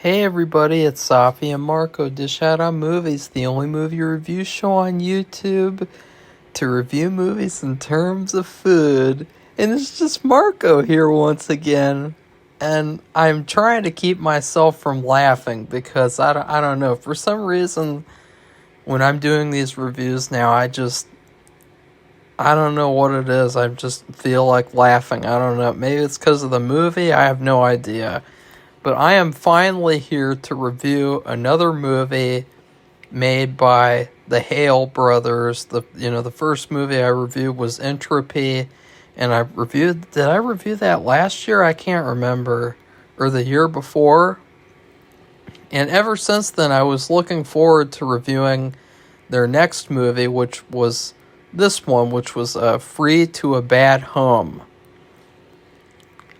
Hey everybody, it's Safi and Marco, Dish Out on Movies, the only movie review show on YouTube to review movies in terms of food. And it's just Marco here once again. And I'm trying to keep myself from laughing because I don't know. For some reason, when I'm doing these reviews now, I don't know what it is. I just feel like laughing. I don't know. Maybe it's because of the movie. I have no idea. But I am finally here to review another movie made by the Hale brothers. The first movie I reviewed was Entropy, and did I review that last year? I can't remember, or the year before. And ever since then, I was looking forward to reviewing their next movie, which was this one, which was Free to a Bad Home.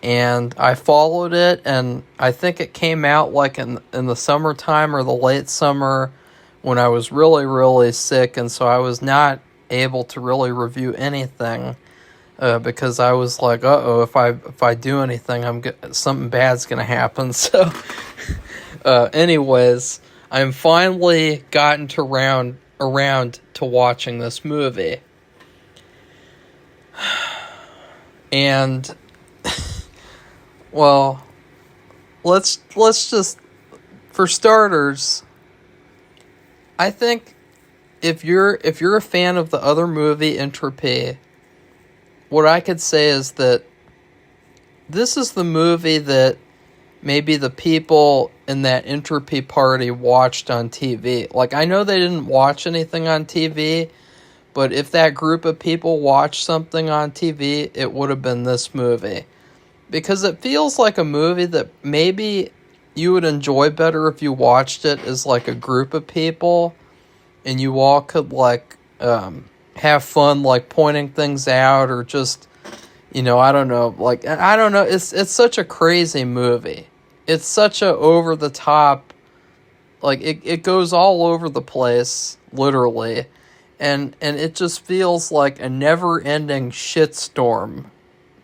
And I followed it, and I think it came out like in the summertime or the late summer when I was really, really sick, and so I was not able to really review anything because I was like, uh-oh, if I do anything, something bad's going to happen. So, anyways, I'm finally gotten to around to watching this movie. And well, let's just, for starters, I think if you're a fan of the other movie Entropy, what I could say is that this is the movie that maybe the people in that Entropy party watched on TV. Like, I know they didn't watch anything on TV, but if that group of people watched something on TV, it would have been this movie. Because it feels like a movie that maybe you would enjoy better if you watched it as like a group of people and you all could like have fun like pointing things out or just, I don't know, like, I don't know, it's such a crazy movie. It's such a over the top, like it goes all over the place, literally, and it just feels like a never-ending shitstorm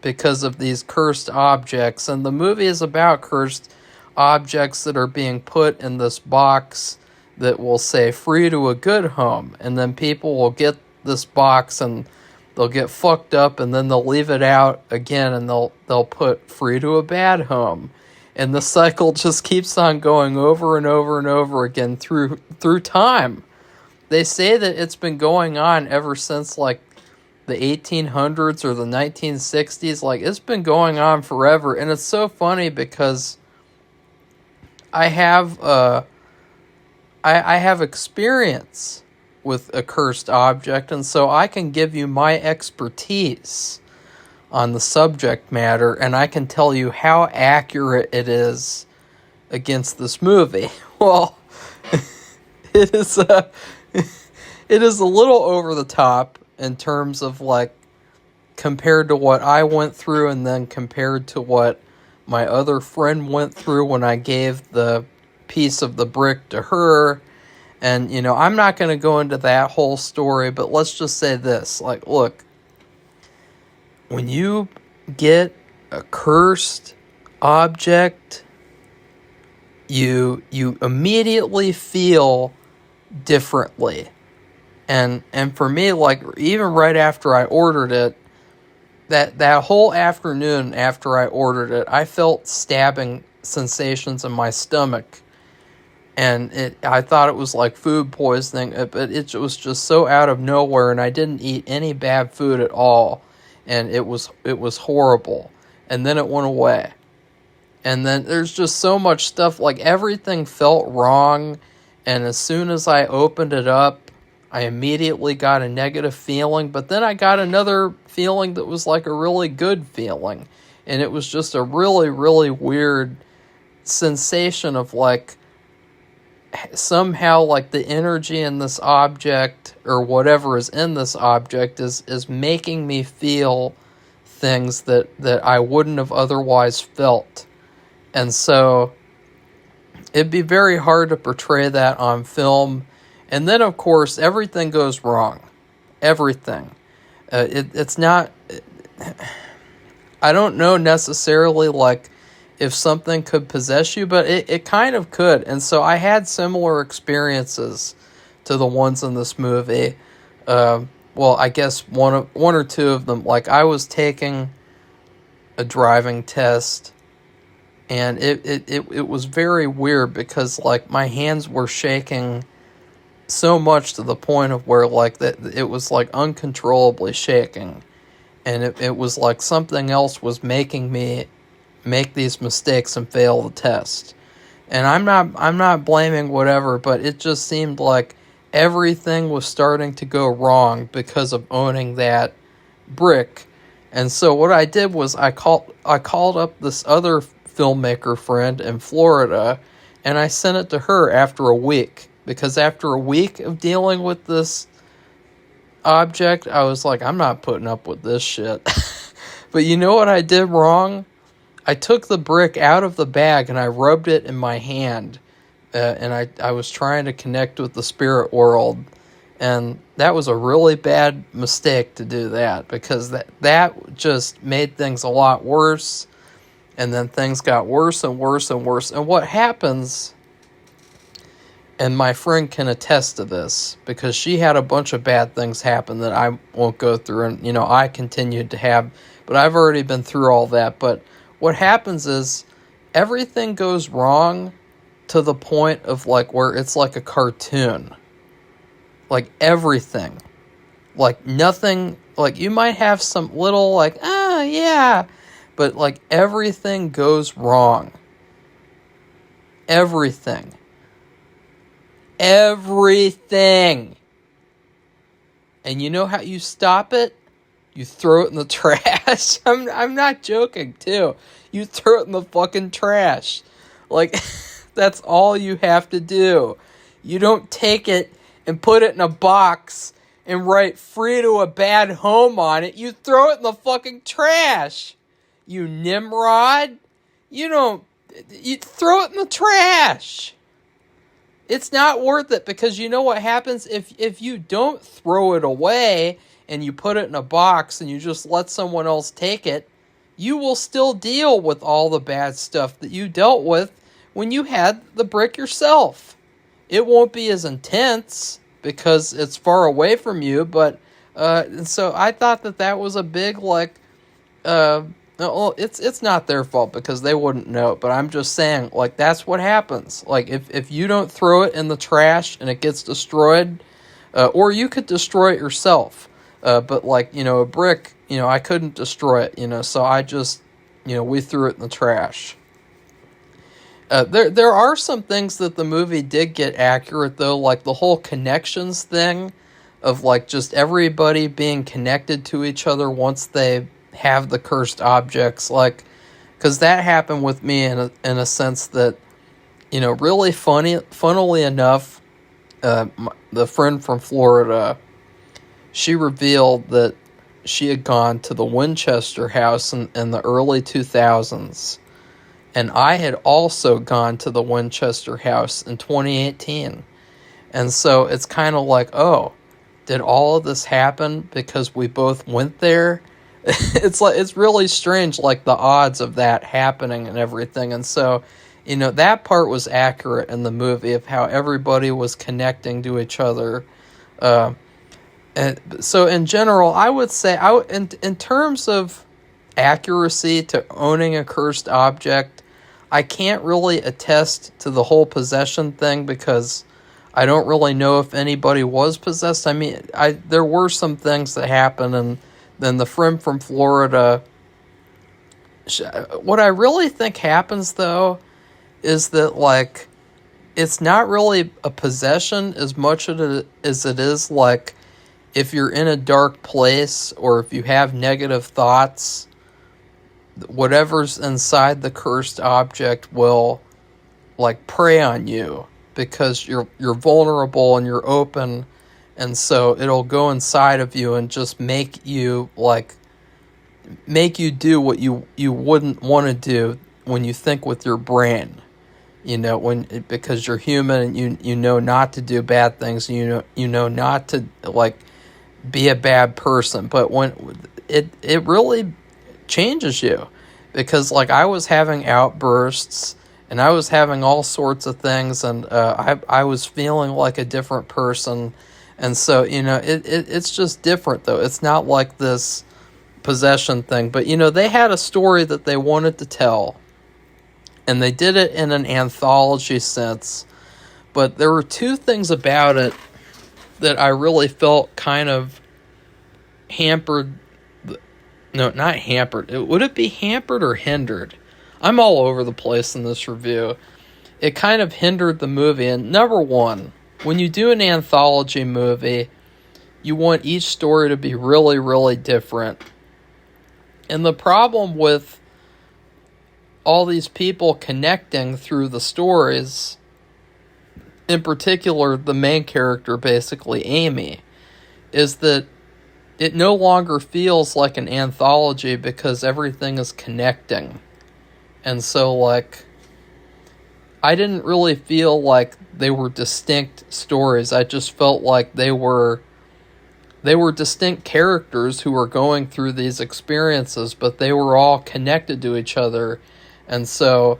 because of these cursed objects. And the movie is about cursed objects that are being put in this box that will say free to a good home. And then people will get this box and they'll get fucked up, and then they'll leave it out again and they'll put free to a bad home. And the cycle just keeps on going over and over and over again through time. They say that it's been going on ever since like the 1800s or the 1960s. Like, it's been going on forever. And it's so funny because I have I have experience with a cursed object, and so I can give you my expertise on the subject matter, and I can tell you how accurate it is against this movie. Well, it is a little over the top in terms of, like, compared to what I went through and then compared to what my other friend went through when I gave the piece of the brick to her. And, I'm not going to go into that whole story, but let's just say this. Like, look, when you get a cursed object, you immediately feel differently. And for me, like, even right after I ordered it, that whole afternoon after I ordered it, I felt stabbing sensations in my stomach. And I thought it was like food poisoning, but it was just so out of nowhere, and I didn't eat any bad food at all. And it was horrible. And then it went away. And then there's just so much stuff, like everything felt wrong. And as soon as I opened it up, I immediately got a negative feeling, but then I got another feeling that was like a really good feeling. And it was just a really, really weird sensation of like, somehow like the energy in this object or whatever is in this object is making me feel things that I wouldn't have otherwise felt. And so it'd be very hard to portray that on film. And then, of course, everything goes wrong. Everything. It's not... I don't know necessarily, like, if something could possess you, but it kind of could. And so I had similar experiences to the ones in this movie. Well, I guess one or two of them. Like, I was taking a driving test, and it was very weird because, like, my hands were shaking so much to the point of where, like, that it was like uncontrollably shaking, and it was like something else was making me make these mistakes and fail the test. And I'm not blaming whatever, but it just seemed like everything was starting to go wrong because of owning that brick. And so what I did was I called up this other filmmaker friend in Florida, and I sent it to her after a week, because after a week of dealing with this object, I was like, I'm not putting up with this shit. But you know what I did wrong? I took the brick out of the bag and I rubbed it in my hand, and I was trying to connect with the spirit world, and that was a really bad mistake to do that, because that just made things a lot worse, and then things got worse and worse and worse. And what happens, and my friend can attest to this, because she had a bunch of bad things happen that I won't go through, and I continued to have, but I've already been through all that. But what happens is everything goes wrong to the point of, like, where it's like a cartoon. Like, everything. Like, nothing, like, you might have some little, like, yeah, but, like, everything goes wrong. Everything. Everything. And you know how you stop it? You throw it in the trash. I'm not joking, too. You throw it in the fucking trash. Like, that's all you have to do. You don't take it and put it in a box and write "free to a bad home" on it. You throw it in the fucking trash. You Nimrod. You throw it in the trash. It's not worth it, because you know what happens if you don't throw it away and you put it in a box and you just let someone else take it, you will still deal with all the bad stuff that you dealt with when you had the brick yourself. It won't be as intense because it's far away from you, but and so I thought that was a big, like, well, it's not their fault because they wouldn't know it, but I'm just saying, like, that's what happens. Like, if you don't throw it in the trash and it gets destroyed, or you could destroy it yourself, but, like, a brick, I couldn't destroy it, so I just, we threw it in the trash. There are some things that the movie did get accurate, though, like the whole connections thing of, like, just everybody being connected to each other once they have the cursed objects, like, because that happened with me in a sense that, really funnily enough, the friend from Florida, she revealed that she had gone to the Winchester house in the early 2000s, and I had also gone to the Winchester house in 2018, and so it's kind of like, oh, did all of this happen because we both went there? It's really strange, like, the odds of that happening and everything. And so, that part was accurate in the movie of how everybody was connecting to each other. And so in general, I would say, in terms of accuracy to owning a cursed object, I can't really attest to the whole possession thing because I don't really know if anybody was possessed. I mean, there were some things that happened, and then the friend from Florida, what I really think happens, though, is that, like, it's not really a possession as much as it is, like, if you're in a dark place or if you have negative thoughts, whatever's inside the cursed object will, like, prey on you because you're vulnerable and you're open. And so it'll go inside of you and just make you do what you wouldn't want to do when you think with your brain, because you're human and you know not to do bad things, you know not to, like, be a bad person. But when it really changes you, because like I was having outbursts and I was having all sorts of things, and I was feeling like a different person. And so, it's just different though. It's not like this possession thing, but they had a story that they wanted to tell, and they did it in an anthology sense. But there were two things about it that I really felt kind of hampered. No, not hampered. Would it be hampered or hindered? I'm all over the place in this review. It kind of hindered the movie. And number one, when you do an anthology movie, you want each story to be really, really different. And the problem with all these people connecting through the stories, in particular the main character, basically Amy, is that it no longer feels like an anthology because everything is connecting. And so, like, I didn't really feel like they were distinct stories. I just felt like they were distinct characters who were going through these experiences, but they were all connected to each other. And so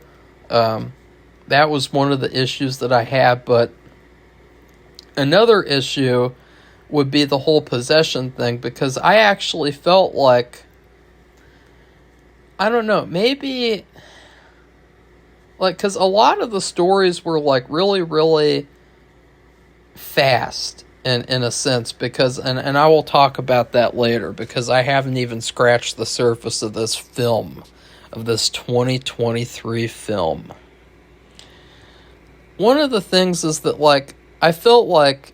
that was one of the issues that I had. But another issue would be the whole possession thing, because I actually felt like, I don't know, maybe, like, because a lot of the stories were, like, really, really fast, in a sense, because, and I will talk about that later, because I haven't even scratched the surface of this film, of this 2023 film. One of the things is that, like, I felt like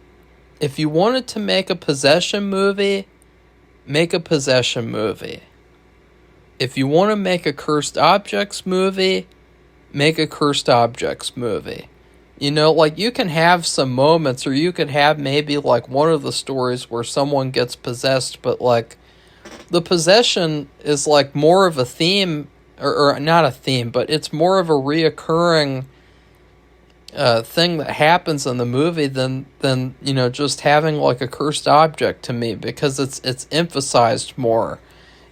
if you wanted to make a possession movie, make a possession movie. If you want to make a cursed objects movie, make a cursed objects movie. Like, you can have some moments, or you could have maybe, like, one of the stories where someone gets possessed, but, like, the possession is, like, more of a theme, or not a theme, but it's more of a reoccurring thing that happens in the movie than just having, like, a cursed object to me, because it's emphasized more.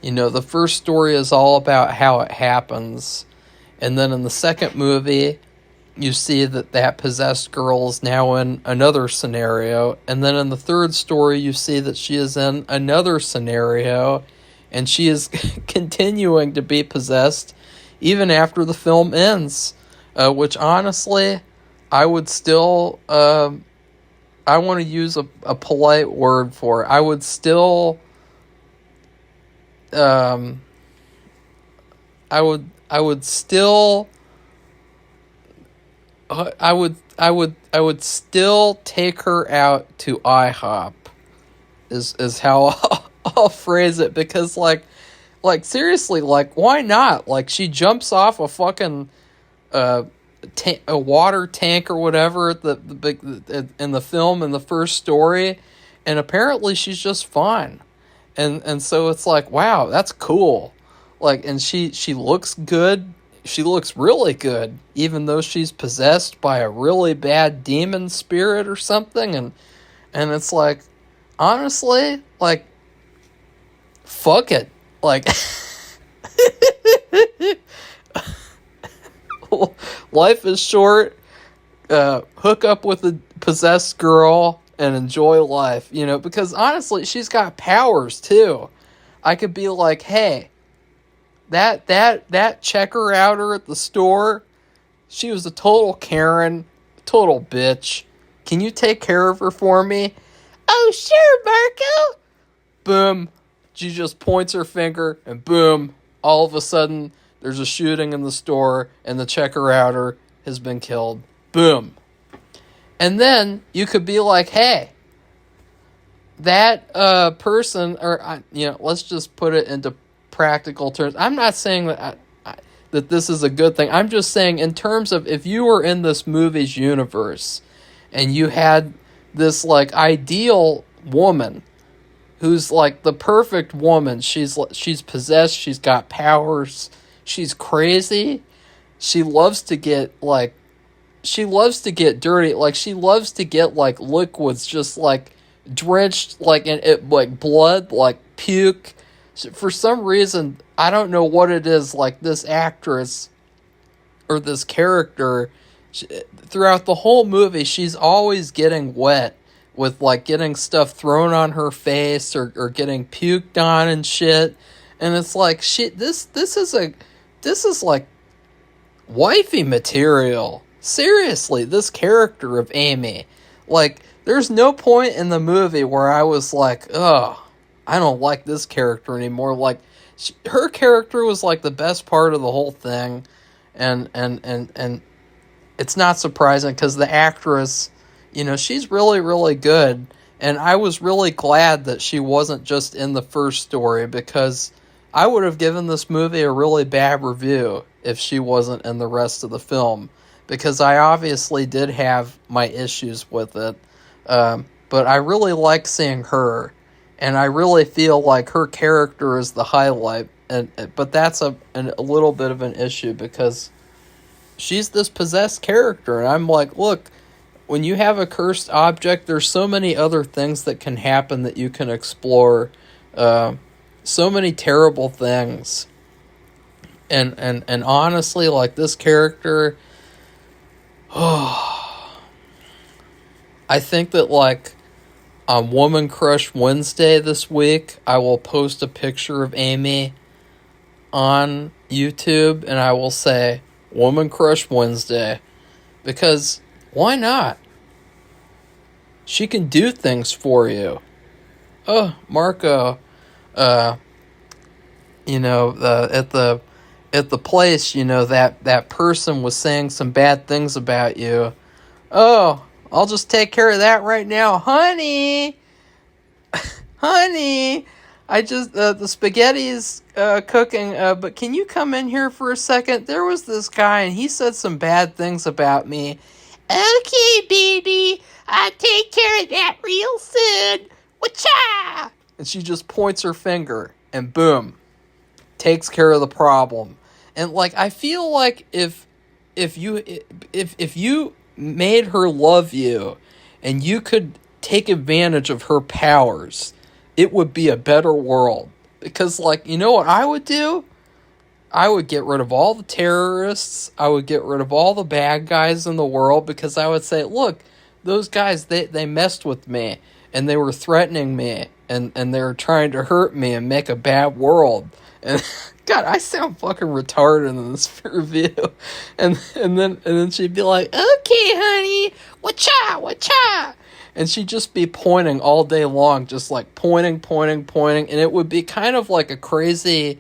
The first story is all about how it happens, and then in the second movie you see that possessed girl is now in another scenario, and then in the third story you see that she is in another scenario, and she is continuing to be possessed even after the film ends, which honestly, I would still, I want to use a polite word for it. I would still, I would still take her out to IHOP, is how I'll phrase it, because like seriously, like, why not? Like, she jumps off a fucking a water tank or whatever in the film, in the first story, and apparently she's just fine, and so it's like, wow, that's cool. Like, and she looks good. She looks really good, even though she's possessed by a really bad demon spirit or something, and it's like, honestly, like, fuck it, like, life is short. Hook up with a possessed girl and enjoy life, because honestly, she's got powers too. I could be like, hey, that checker outer at the store, she was a total Karen, total bitch. Can you take care of her for me? Oh, sure, Marco. Boom. She just points her finger, and boom, all of a sudden, there's a shooting in the store, and the checker outer has been killed. Boom. And then you could be like, hey, that person, or let's just put it into practical terms. I'm not saying that that this is a good thing. I'm just saying, in terms of, if you were in this movie's universe and you had this, like, ideal woman who's, like, the perfect woman. She's possessed, she's got powers, she's crazy, she loves to get dirty, like, she loves to get, like, liquids just, like, drenched, like, in it, like, blood, like, puke, For some reason, I don't know what it is, like this actress or this character, throughout the whole movie, she's always getting wet with like getting stuff thrown on her face or getting puked on and shit. And it's like this is like wifey material. Seriously, this character of Amy. Like, there's no point in the movie where I was like, ugh, I don't like this character anymore. Like, her character was like the best part of the whole thing. And it's not surprising because the actress, you know, she's really, really good. And I was really glad that she wasn't just in the first story, because I would have given this movie a really bad review if she wasn't in the rest of the film, because I obviously did have my issues with it. But I really like seeing her, and I really feel like her character is the highlight. But that's a little bit of an issue, because she's this possessed character, and I'm like, look, when you have a cursed object, there's so many other things that can happen that you can explore. So many terrible things. And honestly, like, this character, I think that, like, on Woman Crush Wednesday this week, I will post a picture of Amy on YouTube, and I will say, Woman Crush Wednesday. Because, why not? She can do things for you. Oh, Marco, you know, at the place, you know, that person was saying some bad things about you. Oh, I'll just take care of that right now. Honey! Honey! I just, the spaghetti's cooking, but can you come in here for a second? There was this guy, and he said some bad things about me. Okay, baby, I'll take care of that real soon. Wacha! And she just points her finger, and boom, takes care of the problem. And, like, I feel like if you made her love you, and you could take advantage of her powers, it would be a better world. Because, like, you know what I would do? I would get rid of all the terrorists. I would get rid of all the bad guys in the world, because I would say, look, those guys, they messed with me, and they were threatening me, and they were trying to hurt me and make a bad world. And God, I sound fucking retarded in this review. And then she'd be like, okay, honey, wacha. And she'd just be pointing all day long, just like pointing. And it would be kind of like a crazy,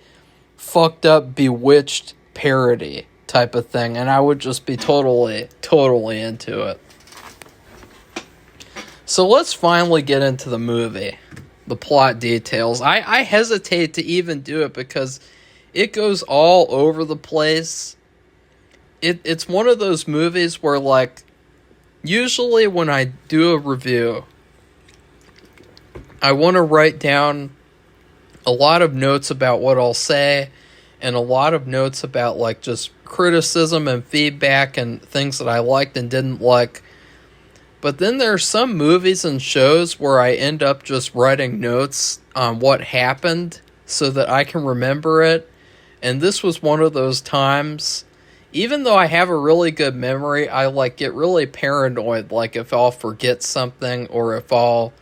fucked up, Bewitched parody type of thing. And I would just be totally into it. So let's finally get into the movie. The plot details. I hesitate to even do it because it goes all over the place. It's one of those movies where, like, usually when I do a review, I want to write down a lot of notes about what I'll say, and a lot of notes about, like, just criticism and feedback and things that I liked and didn't like. But then there are some movies and shows where I end up just writing notes on what happened so that I can remember it. And this was one of those times. Even though I have a really good memory, I, like, get really paranoid, like, if I'll forget something or if I'll,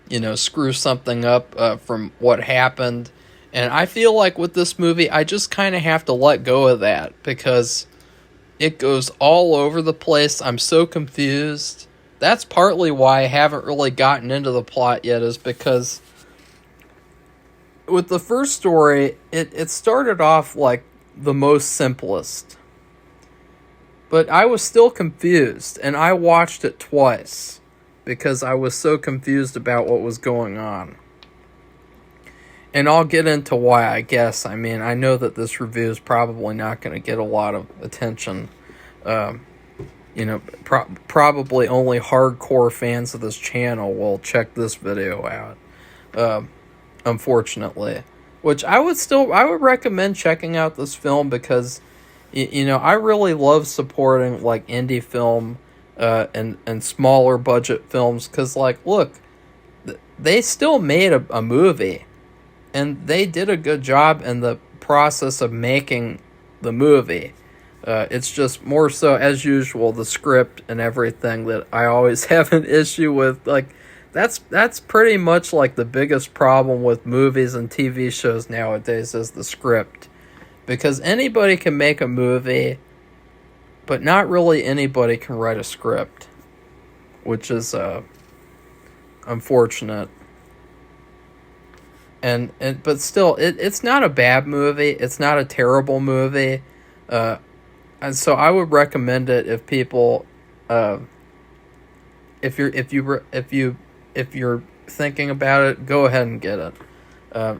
you know, screw something up from what happened. And I feel like with this movie, I just kind of have to let go of that because it goes all over the place. I'm so confused. That's partly why I haven't really gotten into the plot yet, is because with the first story, it started off like the most simplest. But I was still confused, and I watched it twice because I was so confused about what was going on. And I'll get into why, I guess. I mean, I know that this review is probably not going to get a lot of attention. You know, probably only hardcore fans of this channel will check this video out, unfortunately. Which I would recommend checking out this film because, you know, I really love supporting, like, indie film and smaller budget films because, like, look, they still made a movie. and they did a good job in the process of making the movie. It's just more so, as usual, the script and everything that I always have an issue with. Like, that's pretty much like the biggest problem with movies and TV shows nowadays is the script. Because anybody can make a movie, but not really anybody can write a script, which is unfortunate. And but still, it's not a bad movie. It's not a terrible movie. And so I would recommend it if people, if you're thinking about it, go ahead and get it,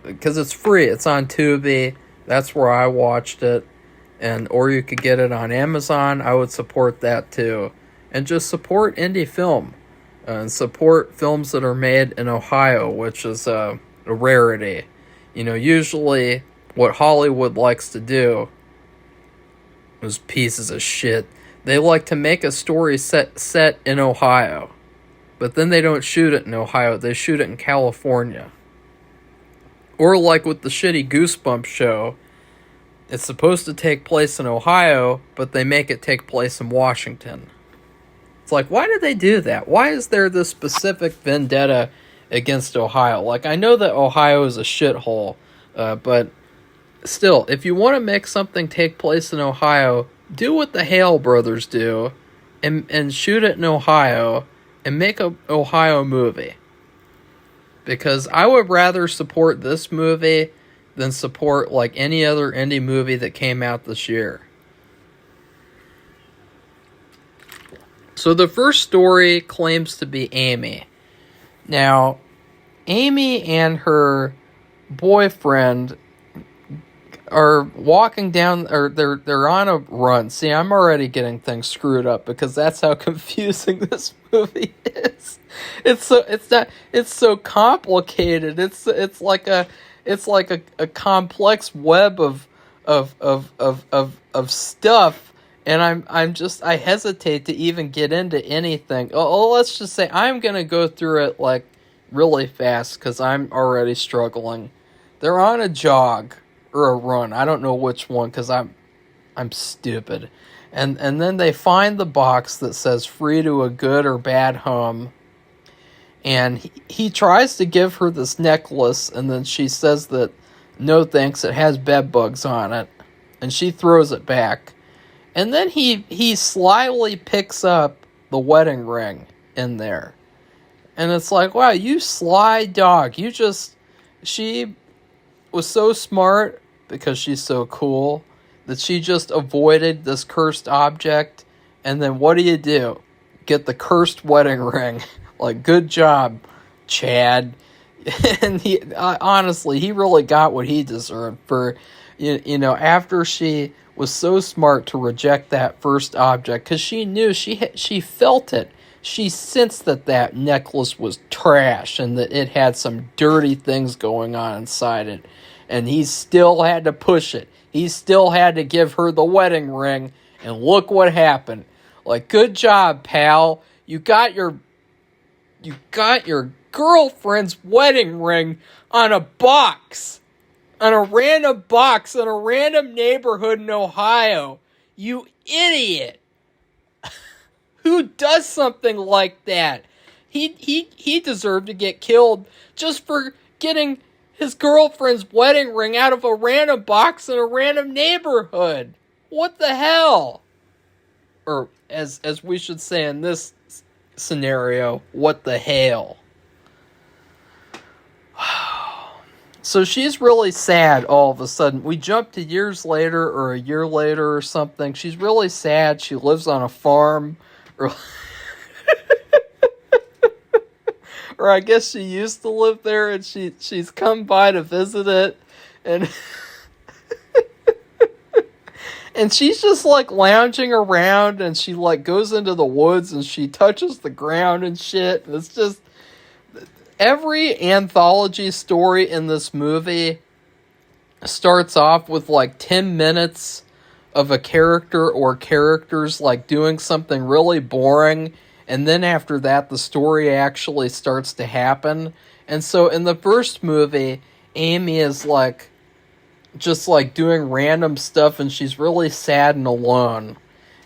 because it's free. It's on Tubi. That's where I watched it, or you could get it on Amazon. I would support that too, and just support indie film, and support films that are made in Ohio, which is a rarity. Usually what Hollywood likes to do, those pieces of shit, they like to make a story set in Ohio, but then they don't shoot it in Ohio, they shoot it in California. Or like with the shitty Goosebumps show, it's supposed to take place in Ohio, but they make it take place in Washington. It's like, why did they do that? Why is there this specific vendetta against Ohio? Like, I know that Ohio is a shithole, but still, if you want to make something take place in Ohio, do what the Hale brothers do, and shoot it in Ohio, and make a Ohio movie. Because I would rather support this movie than support like any other indie movie that came out this year. So the first story claims to be Amy. Now, Amy and her boyfriend are walking down, or they're on a run. See, I'm already getting things screwed up because that's how confusing this movie is. It's so complicated. It's like a complex web of stuff, and I hesitate to even get into anything. Let's just say I'm gonna go through it like really fast because I'm already struggling. They're on a jog or a run. I don't know which one because I'm stupid. And then they find the box that says free to a good or bad home. And he tries to give her this necklace, and then she says that no thanks, it has bed bugs on it. And she throws it back. And then he slyly picks up the wedding ring in there. And it's like, wow, you sly dog. She was so smart because she's so cool that she just avoided this cursed object. And then what do? Get the cursed wedding ring. Like, good job, Chad. And honestly, he really got what he deserved for, after she was so smart to reject that first object, because she knew, she felt it. She sensed that necklace was trash and that it had some dirty things going on inside it. And he still had to push it. He still had to give her the wedding ring. And look what happened. Like, good job, pal. You got your girlfriend's wedding ring on a box. On a random box in a random neighborhood in Ohio. You idiot. Who does something like that? He deserved to get killed just for getting his girlfriend's wedding ring out of a random box in a random neighborhood. What the hell? Or, as we should say in this scenario, what the hell? So she's really sad all of a sudden. We jump to years later or a year later or something. She's really sad. She lives on a farm. Or I guess she used to live there and she's come by to visit it. And and she's just like lounging around, and she like goes into the woods and she touches the ground and shit. And it's just, every anthology story in this movie starts off with like 10 minutes of a character or characters like doing something really boring, and then after that the story actually starts to happen. And so in the first movie, Amy is like just like doing random stuff and she's really sad and alone.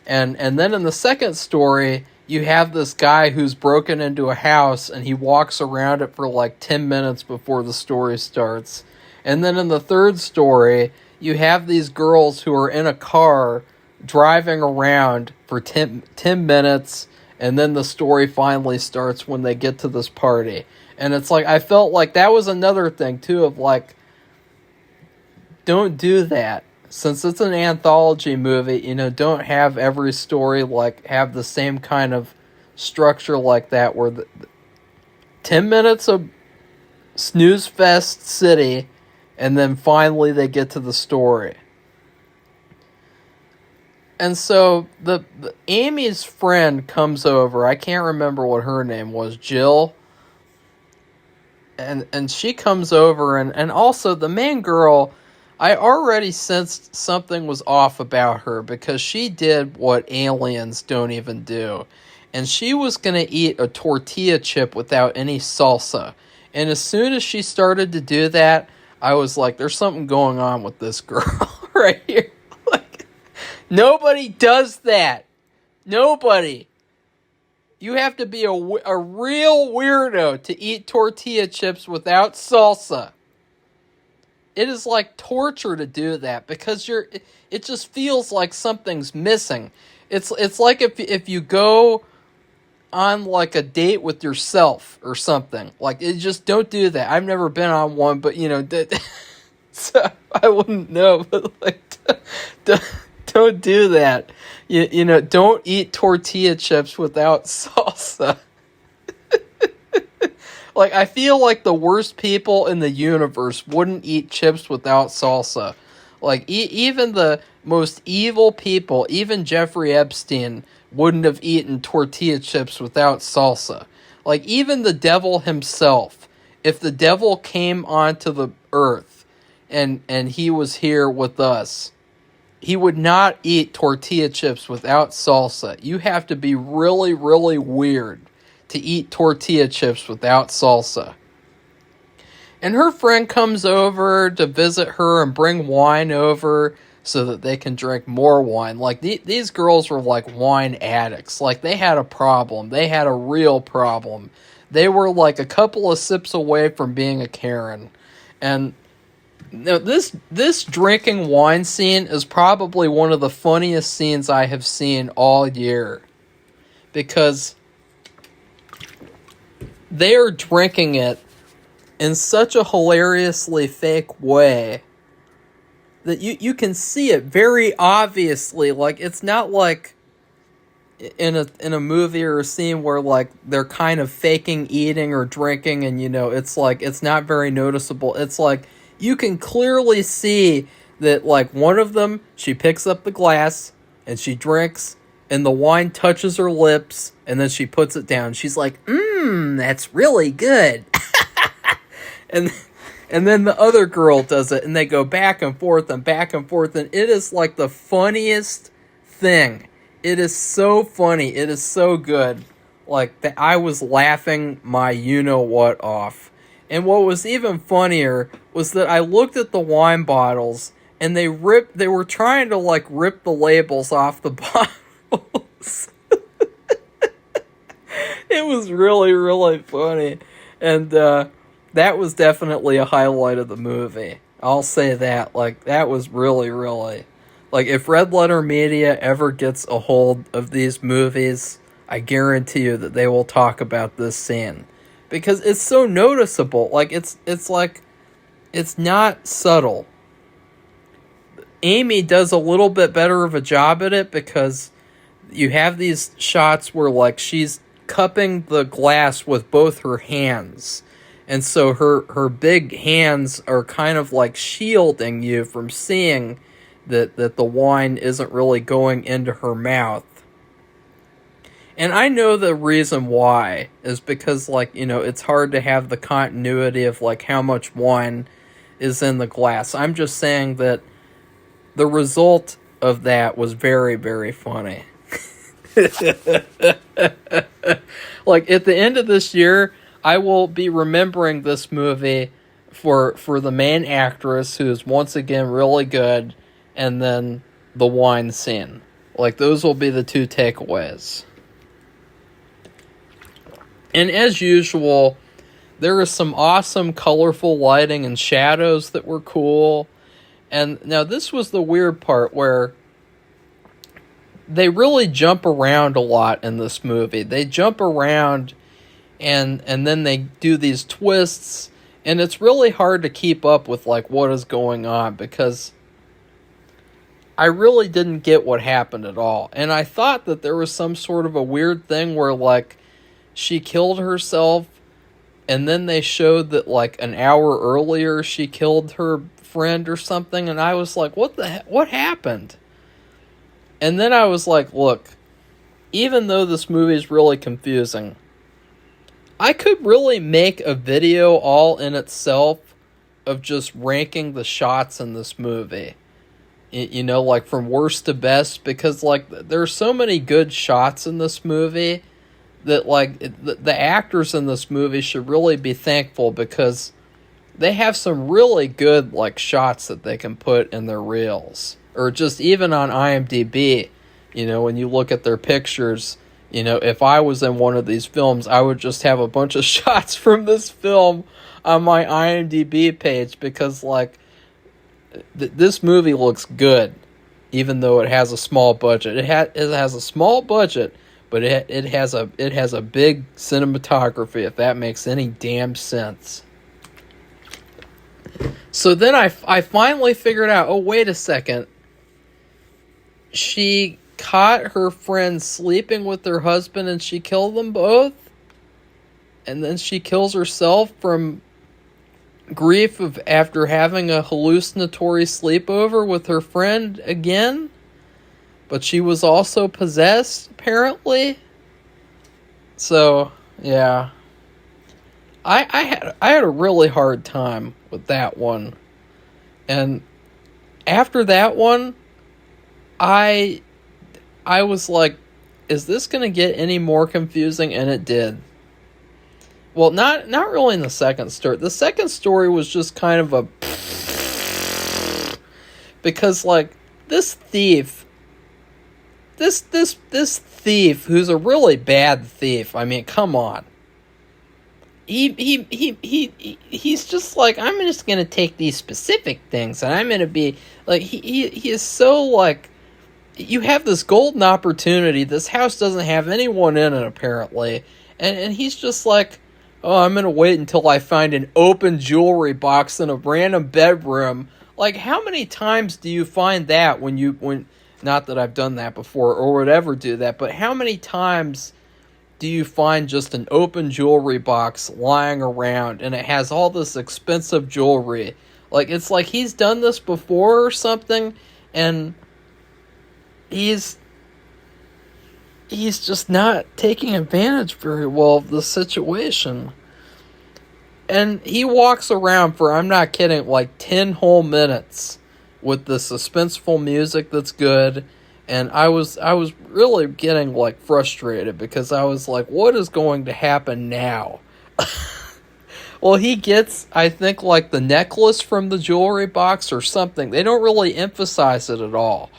And then in the second story, you have this guy who's broken into a house and he walks around it for like 10 minutes before the story starts. And then in the third story, you have these girls who are in a car driving around for 10 minutes, and then the story finally starts when they get to this party. And it's like, I felt like that was another thing too of like, don't do that. Since it's an anthology movie, you know, don't have every story like have the same kind of structure like that where 10 minutes of snooze fest city and then finally they get to the story. And so the Amy's friend comes over. I can't remember what her name was, Jill. And she comes over and also the main girl, I already sensed something was off about her because she did what aliens don't even do. And she was going to eat a tortilla chip without any salsa. And as soon as she started to do that, I was like, there's something going on with this girl right here. Like, nobody does that. Nobody. You have to be a real weirdo to eat tortilla chips without salsa. It is like torture to do that because it just feels like something's missing. It's like if you go on like a date with yourself or something. Like, it just don't do that. I've never been on one, but you know, so I wouldn't know, but like don't do that. You know, don't eat tortilla chips without salsa. Like, I feel like the worst people in the universe wouldn't eat chips without salsa. Like, even the most evil people, even Jeffrey Epstein, wouldn't have eaten tortilla chips without salsa. Like, even the devil himself, if the devil came onto the earth and he was here with us, he would not eat tortilla chips without salsa. You have to be really, really weird to eat tortilla chips without salsa. And her friend comes over to visit her and bring wine over so that they can drink more wine. Like, these girls were like wine addicts. Like, they had a problem. They had a real problem. They were like a couple of sips away from being a Karen. And now this drinking wine scene is probably one of the funniest scenes I have seen all year. Because they are drinking it in such a hilariously fake way that you can see it very obviously. Like, it's not like in a movie or a scene where like they're kind of faking eating or drinking and, you know, it's like it's not very noticeable. It's like you can clearly see that like one of them, she picks up the glass and she drinks and the wine touches her lips and then she puts it down. She's like, that's really good. And then the other girl does it, and they go back and forth, and it is like the funniest thing. It is so funny. It is so good. Like, I was laughing my you-know-what off. And what was even funnier was that I looked at the wine bottles, and they were trying to, like, rip the labels off the bottles. It was really, really funny. And, that was definitely a highlight of the movie. I'll say that. Like, that was really, really... Like, if Red Letter Media ever gets a hold of these movies, I guarantee you that they will talk about this scene. Because it's so noticeable. Like, it's like... It's not subtle. Amy does a little bit better of a job at it because you have these shots where, like, she's cupping the glass with both her hands. And so her big hands are kind of like shielding you from seeing that the wine isn't really going into her mouth. And I know the reason why is because, like, you know, it's hard to have the continuity of, like, how much wine is in the glass. I'm just saying that the result of that was very, very funny. Like, at the end of this year, I will be remembering this movie for the main actress, who is once again really good, and then the wine scene. Like, those will be the two takeaways. And as usual, there is some awesome colorful lighting and shadows that were cool. And now this was the weird part, where they really jump around a lot in this movie. They jump around, and then they do these twists, and it's really hard to keep up with, like, what is going on, because I really didn't get what happened at all. And I thought that there was some sort of a weird thing where, like, she killed herself, and then they showed that, like, an hour earlier she killed her friend or something, and I was like, what happened? And then I was like, look, even though this movie is really confusing, I could really make a video all in itself of just ranking the shots in this movie. You know, like, from worst to best, because, like, there are so many good shots in this movie that, like, the actors in this movie should really be thankful, because they have some really good, like, shots that they can put in their reels. Or just even on IMDb, you know, when you look at their pictures, you know, if I was in one of these films, I would just have a bunch of shots from this film on my IMDb page, because, like, this movie looks good, even though it has a small budget. It has a small budget, but it has a big cinematography, if that makes any damn sense. So then I finally figured out, oh, wait a second. She caught her friend sleeping with her husband, and she killed them both? And then she kills herself from grief of after having a hallucinatory sleepover with her friend again? But she was also possessed, apparently? So, yeah. I had a really hard time with that one. And after that one, I was like, is this going to get any more confusing? And it did. Well, not really in the second story. The second story was just kind of a... Because, like, this thief... This thief, who's a really bad thief, I mean, come on. He's just like, I'm just going to take these specific things, and I'm going to be... Like, he is so, like... You have this golden opportunity. This house doesn't have anyone in it, apparently. And he's just like, oh, I'm going to wait until I find an open jewelry box in a random bedroom. Like, how many times do you find that when not that I've done that before or would ever do that, but how many times do you find just an open jewelry box lying around and it has all this expensive jewelry? Like, it's like he's done this before or something, and he's just not taking advantage very well of the situation. And he walks around for, I'm not kidding, like 10 whole minutes with the suspenseful music that's good. And I was really getting, like, frustrated, because I was like, what is going to happen now? Well, he gets, I think, like, the necklace from the jewelry box or something. They don't really emphasize it at all.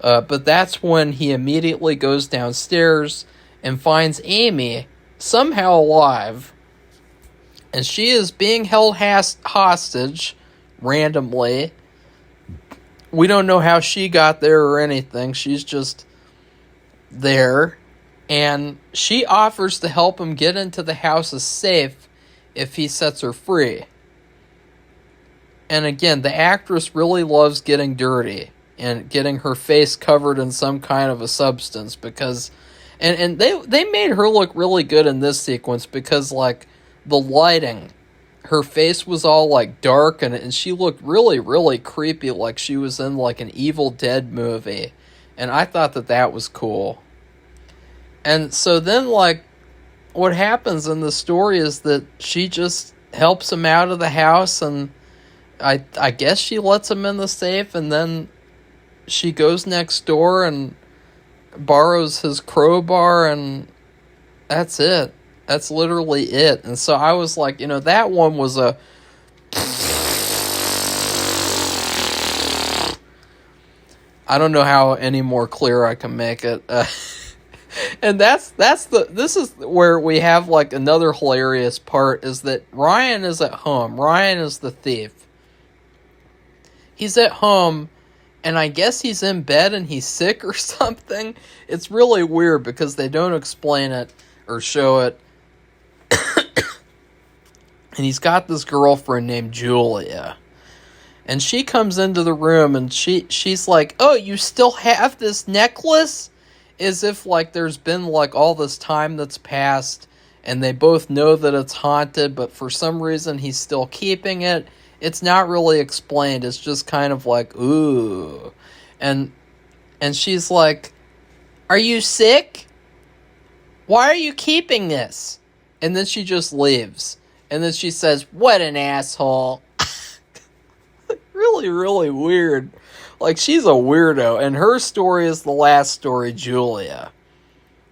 But that's when he immediately goes downstairs and finds Amy somehow alive. And she is being held hostage randomly. We don't know how she got there or anything. She's just there. And she offers to help him get into the house's safe if he sets her free. And again, the actress really loves getting dirty and getting her face covered in some kind of a substance, because and they made her look really good in this sequence, because, like, the lighting, her face was all, like, dark, and she looked really, really creepy, like she was in, like, an Evil Dead movie. And I thought that was cool. And so then, like, what happens in the story is that she just helps him out of the house, and I guess she lets him in the safe, and then she goes next door and borrows his crowbar, and that's it. That's literally it. And so I was like, that one was a I don't know how any more clear I can make it. And this is where we have like another hilarious part, is that Ryan is at home. Ryan is the thief. He's at home, and I guess he's in bed and he's sick or something. It's really weird because they don't explain it or show it. And he's got this girlfriend named Julia. And she comes into the room and she's like, "Oh, you still have this necklace?" As if like there's been like all this time that's passed and they both know that it's haunted, but for some reason he's still keeping it. It's not really explained. It's just kind of like, ooh. And she's like, "Are you sick? Why are you keeping this?" And then she just leaves. And then she says, "What an asshole." Really, really weird. Like, she's a weirdo. And her story is the last story, Julia.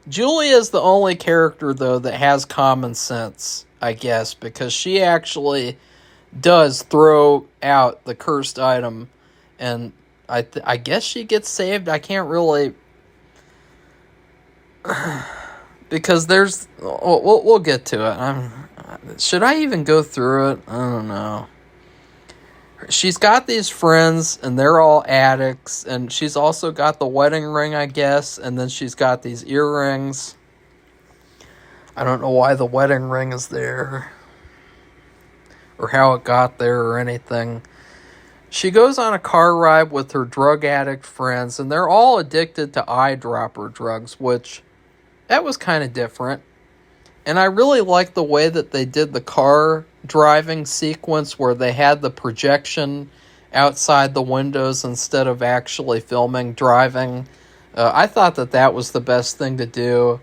Julia is the only character, though, that has common sense, I guess, because she actually does throw out the cursed item. And I guess she gets saved. I can't really... because there's... We'll get to it. Should I even go through it? I don't know. She's got these friends, and they're all addicts, and she's also got the wedding ring, I guess, and then she's got these earrings. I don't know why the wedding ring is there, or how it got there, or anything. She goes on a car ride with her drug addict friends, and they're all addicted to eyedropper drugs, which, that was kind of different. And I really like the way that they did the car driving sequence where they had the projection outside the windows instead of actually filming driving. I thought that was the best thing to do,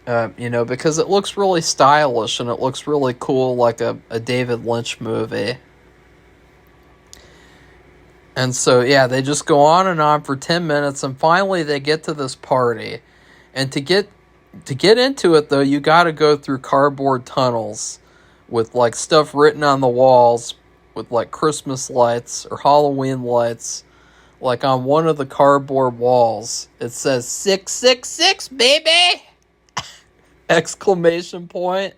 because it looks really stylish and it looks really cool, like a David Lynch movie. And so, yeah, they just go on and on for 10 minutes, and finally they get to this party. And to get into it, though, you got to go through cardboard tunnels with, like, stuff written on the walls with, like, Christmas lights or Halloween lights. Like, on one of the cardboard walls, it says, 666, baby! Exclamation point.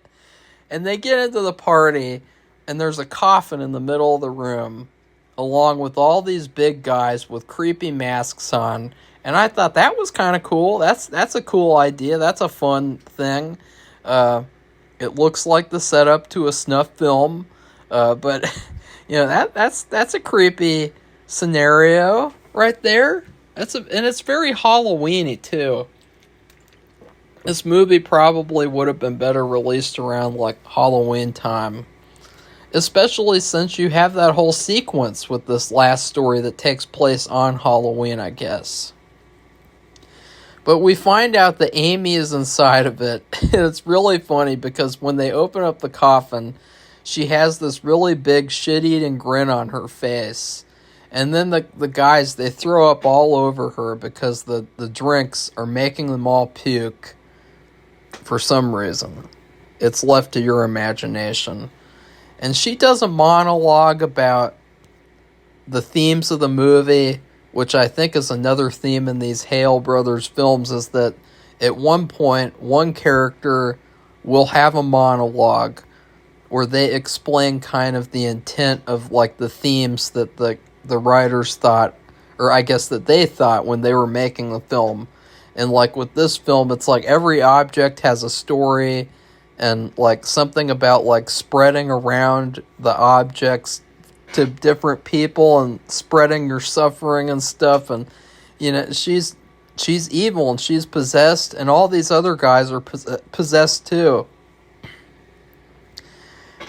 And they get into the party, and there's a coffin in the middle of the room, along with all these big guys with creepy masks on. And I thought that was kind of cool. That's a cool idea. That's a fun thing. It looks like the setup to a snuff film, but that's a creepy scenario right there. And it's very Halloween-y too. This movie probably would have been better released around like Halloween time, especially since you have that whole sequence with this last story that takes place on Halloween, I guess. But we find out that Amy is inside of it, and it's really funny because when they open up the coffin, she has this really big shit-eating grin on her face. And then the guys, they throw up all over her because the drinks are making them all puke for some reason. It's left to your imagination. And she does a monologue about the themes of the movie, which I think is another theme in these Hale Brothers films, is that at one point, one character will have a monologue where they explain kind of the intent of like the themes that the writers thought, or I guess that they thought when they were making the film. And like with this film, it's like every object has a story, and like something about like spreading around the objects to different people and spreading your suffering and stuff. And she's evil and she's possessed, and all these other guys are possessed too.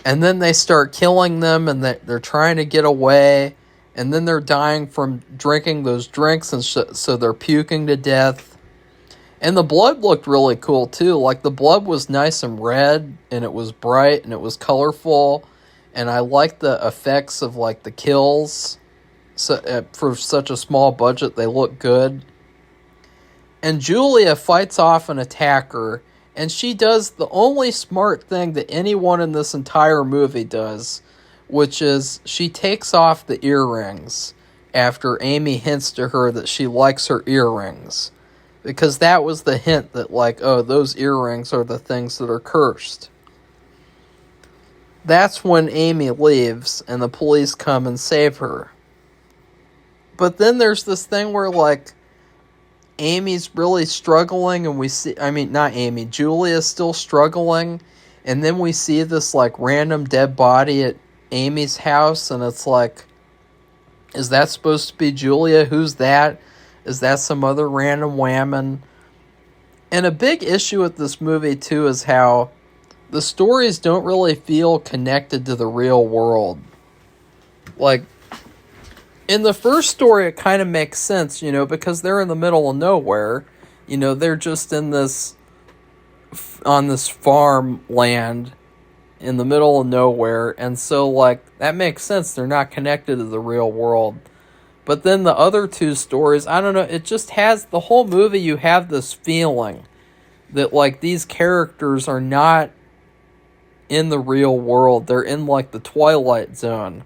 And then they start killing them, and they're trying to get away, and then they're dying from drinking those drinks, and so they're puking to death. And the blood looked really cool too. Like the blood was nice and red, and it was bright, and it was colorful. And I liked the effects of like the kills. So for such a small budget, they look good. And Julia fights off an attacker, and she does the only smart thing that anyone in this entire movie does, which is she takes off the earrings after Amy hints to her that she likes her earrings. Because that was the hint that, like, oh, those earrings are the things that are cursed. That's when Amy leaves and the police come and save her. But then there's this thing where, like, Amy's really struggling and we see, I mean, not Amy, Julia's still struggling. And then we see this, like, random dead body at Amy's house and it's like, is that supposed to be Julia? Who's that? Is that some other random whammon? And a big issue with this movie, too, is how the stories don't really feel connected to the real world. Like, in the first story, it kind of makes sense, you know, because they're in the middle of nowhere. You know, they're just in this, on this farmland in the middle of nowhere. And so, like, that makes sense. They're not connected to the real world. But then the other two stories, I don't know, it just has, the whole movie, you have this feeling that, like, these characters are not in the real world. They're in, like, the Twilight Zone.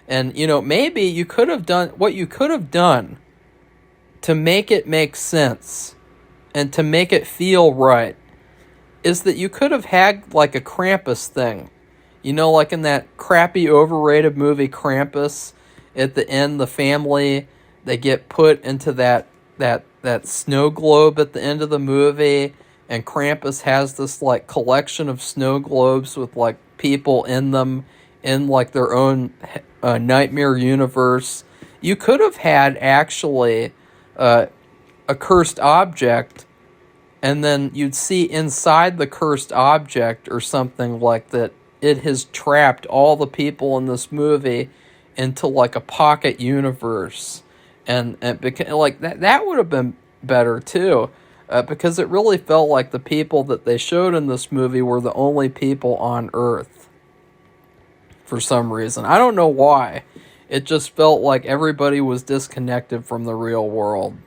And, you know, maybe you could have done, what you could have done to make it make sense and to make it feel right is that you could have had, like, a Krampus thing. You know, like in that crappy, overrated movie Krampus, at the end, the family, they get put into that snow globe at the end of the movie, and Krampus has this, like, collection of snow globes with, like, people in them, in, like, their own nightmare universe. You could have had, actually, a cursed object, and then you'd see inside the cursed object or something like that, it has trapped all the people in this movie into, like, a pocket universe. And like, that would have been better, too. Because it really felt like the people that they showed in this movie were the only people on Earth. For some reason. I don't know why. It just felt like everybody was disconnected from the real world.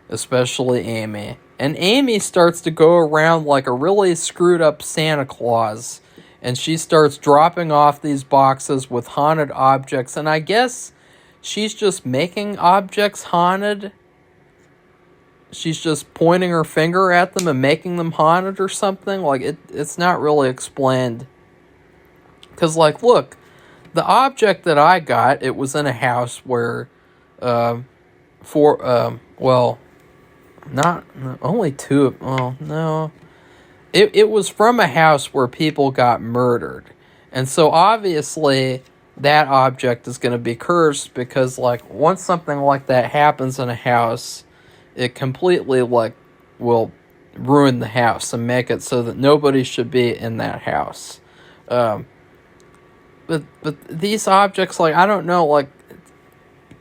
Especially Amy. And Amy starts to go around like a really screwed up Santa Claus. And she starts dropping off these boxes with haunted objects. And I guess she's just making objects haunted. She's just pointing her finger at them and making them haunted or something. Like, it's not really explained. Because, like, look, the object that I got, it was in a house where, not only two, well, no. It was from a house where people got murdered. And so obviously that object is going to be cursed because, like, once something like that happens in a house, it completely, like, will ruin the house and make it so that nobody should be in that house. But these objects, like, I don't know, like,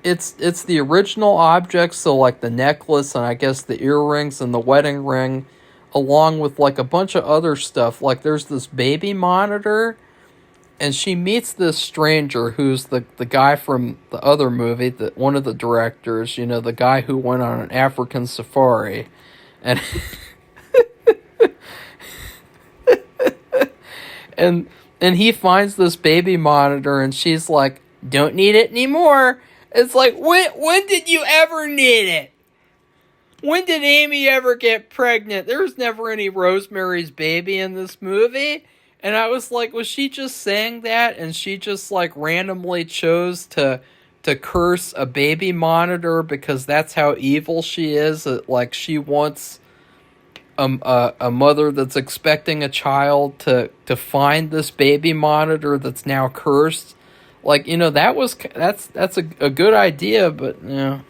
it's the original objects, so, like, the necklace and I guess the earrings and the wedding ring, along with, like, a bunch of other stuff. Like, there's this baby monitor, and she meets this stranger who's the guy from the other movie, one of the directors, you know, the guy who went on an African safari. And and he finds this baby monitor, and she's like, don't need it anymore. It's like, when did you ever need it? When did Amy ever get pregnant? There was never any Rosemary's Baby in this movie. And I was like, was she just saying that? And she just, like, randomly chose to curse a baby monitor because that's how evil she is. Like, she wants a mother that's expecting a child to find this baby monitor that's now cursed. Like, you know, that's a good idea, but, you know.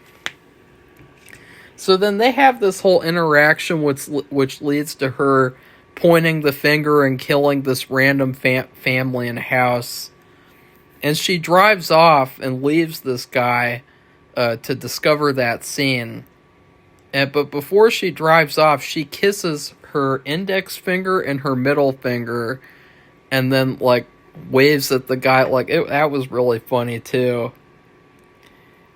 So then they have this whole interaction which leads to her pointing the finger and killing this random family in a house. And she drives off and leaves this guy to discover that scene. But before she drives off, she kisses her index finger and her middle finger and then, like, waves at the guy. Like, that was really funny, too.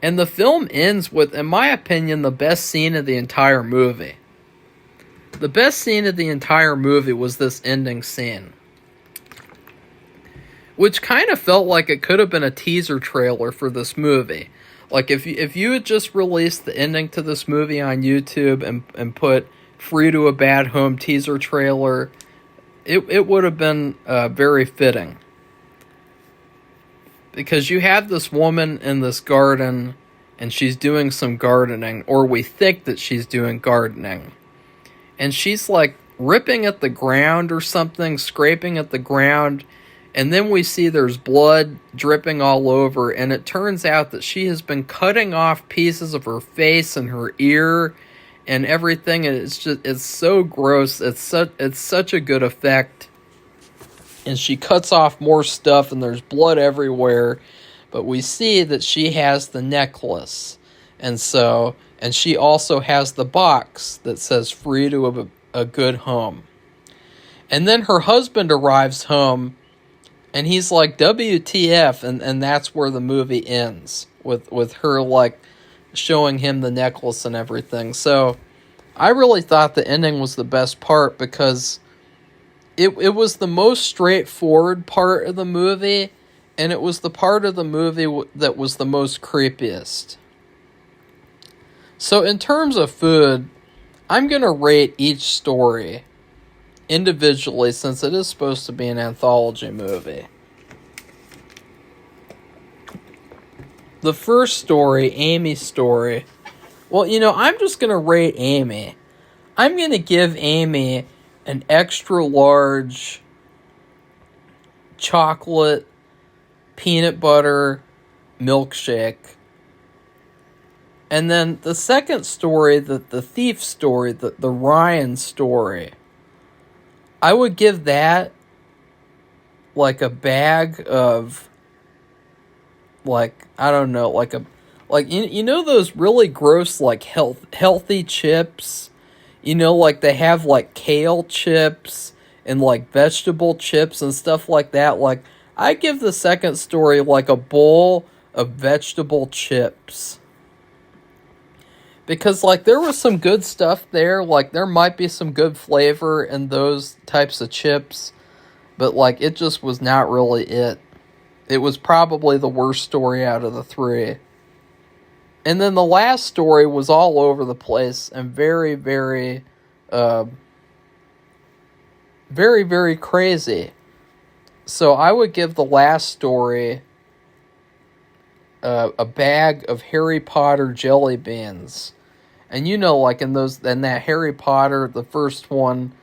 And the film ends with, in my opinion, the best scene of the entire movie. The best scene of the entire movie was this ending scene. which kind of felt like it could have been a teaser trailer for this movie. Like if you had just released the ending to this movie on YouTube and put Free to a Bad Home teaser trailer, it would have been very fitting. Because you have this woman in this garden and she's doing some gardening, or we think that she's doing gardening. And she's like ripping at the ground or something, scraping at the ground, and then we see there's blood dripping all over, and it turns out that she has been cutting off pieces of her face and her ear and everything, and it's so gross. It's such a good effect. And she cuts off more stuff, and there's blood everywhere, but we see that she has the necklace, and she also has the box that says free to a good home. And then her husband arrives home, and he's like, WTF, and that's where the movie ends, with her, like, showing him the necklace and everything. So, I really thought the ending was the best part, because it was the most straightforward part of the movie, and it was the part of the movie that was the most creepiest. So, in terms of food, I'm going to rate each story individually, since it is supposed to be an anthology movie. The first story, Amy's story. Well, I'm just going to rate Amy. I'm going to give Amy an extra large chocolate peanut butter milkshake. And then the second story, the thief story, the Ryan story, I would give that like a bag of, like, I don't know, like those really gross, like, healthy chips, like they have like kale chips and like vegetable chips and stuff like that. Like, I give the second story like a bowl of vegetable chips. Because, like, there was some good stuff there. Like, there might be some good flavor in those types of chips. But, like, it just was not really it. It was probably the worst story out of the three. And then the last story was all over the place and very, very, very, very crazy. So I would give the last story a bag of Harry Potter jelly beans. And like in that Harry Potter, the first one,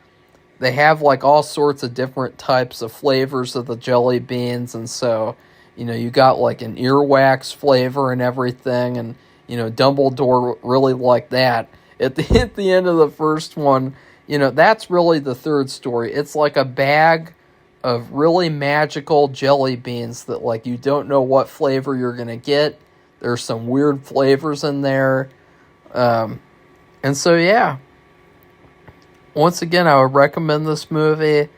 they have like all sorts of different types of flavors of the jelly beans. And so, you got like an earwax flavor and everything. And, Dumbledore really liked that. At the end of the first one, that's really the third story. It's like a bag of really magical jelly beans that, like, you don't know what flavor you're going to get. There's some weird flavors in there. And so, yeah. Once again, I would recommend this movie.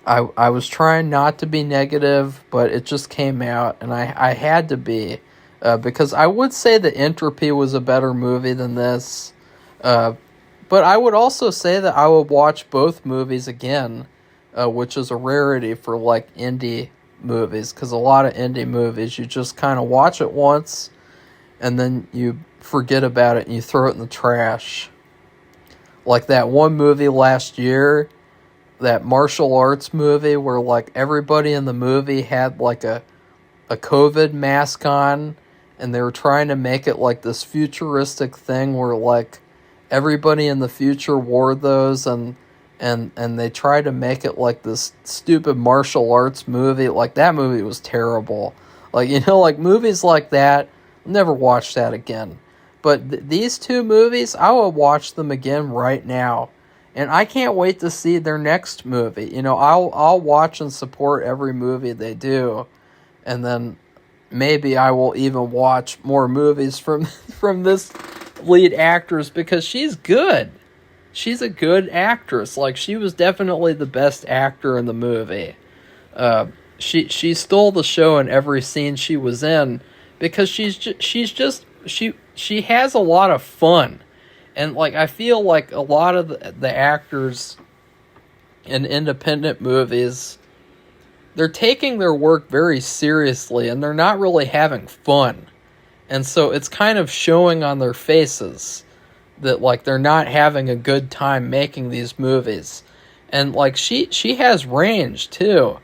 I was trying not to be negative, but it just came out, and I had to be. Because I would say that Entropy was a better movie than this. But I would also say that I would watch both movies again, which is a rarity for, like, indie movies. Because a lot of indie movies, you just kind of watch it once, and then you forget about it and you throw it in the trash. Like that one movie last year, that martial arts movie where, like, everybody in the movie had, like, a COVID mask on, and they were trying to make it like this futuristic thing where, like, everybody in the future wore those, and they tried to make it like this stupid martial arts movie. Like, that movie was terrible. Like, like, movies like that, never watch that again. But these two movies, I will watch them again right now. And I can't wait to see their next movie. I'll watch and support every movie they do. And then maybe I will even watch more movies from this lead actress, because she's good. She's a good actress. Like, she was definitely the best actor in the movie. She stole the show in every scene she was in, because she has a lot of fun. And, like, I feel like a lot of the actors in independent movies, they're taking their work very seriously, and they're not really having fun. And so it's kind of showing on their faces that, like, they're not having a good time making these movies. And, like, she has range, too.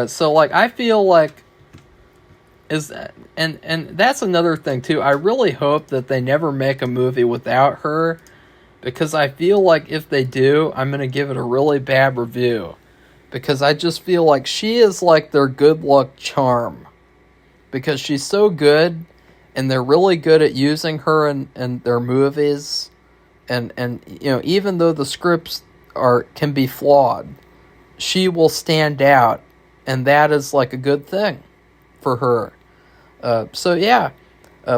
So, like, I feel like... And that's another thing, too. I really hope that they never make a movie without her, because I feel like if they do, I'm going to give it a really bad review. Because I just feel like she is like their good luck charm. Because she's so good, and they're really good at using her in their movies. And you know, even though the scripts can be flawed, she will stand out, and that is like a good thing for her. So yeah,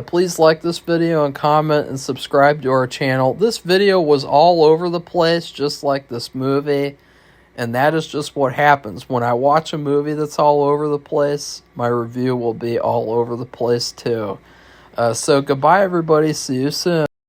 please like this video and comment and subscribe to our channel. This video was all over the place, just like this movie. And that is just what happens. When I watch a movie that's all over the place, my review will be all over the place too. So goodbye, everybody. See you soon.